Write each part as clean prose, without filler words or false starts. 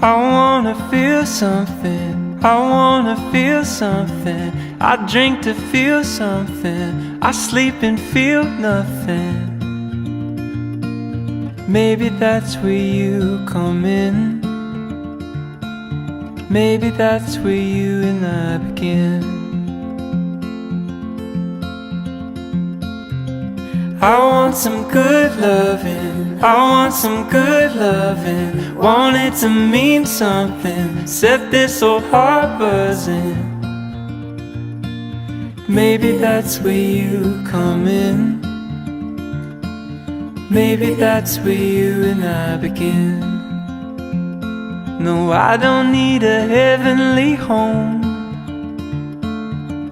I wanna feel something, I wanna feel something. I drink to feel something, I sleep and feel nothing. Maybe that's where you come in. Maybe that's where you and I begin. I want some good loving, I want some good loving. Want it to mean something, set this old heart buzzing. Maybe that's where you come in. Maybe that's where you and I begin. No, I don't need a heavenly home,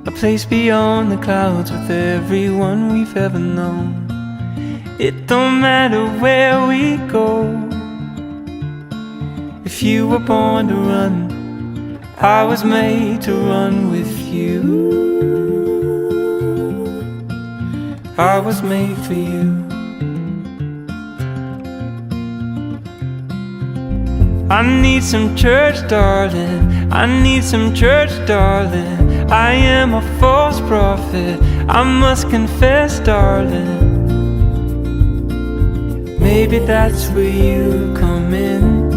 a place beyond the clouds with everyone we've ever known. It don't matter where we go. If you were born to run, I was made to run with you. I was made for you. I need some church, darling, I need some church, darling. I am a false prophet, I must confess, darling. Maybe that's where you come in.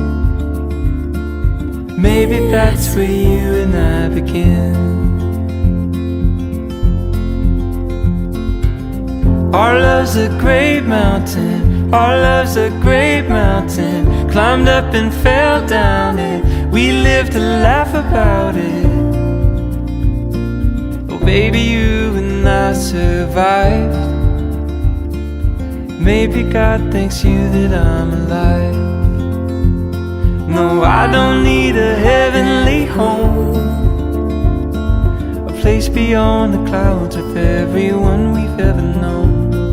Maybe that's where you and I begin. Our love's a great mountain, our love's a great mountain. Climbed up and fell down it, we lived to laugh about it. Oh baby, you and I survived. Maybe God thanks you that I'm alive. No, I don't need a heavenly home, a place beyond the clouds with everyone we've ever known.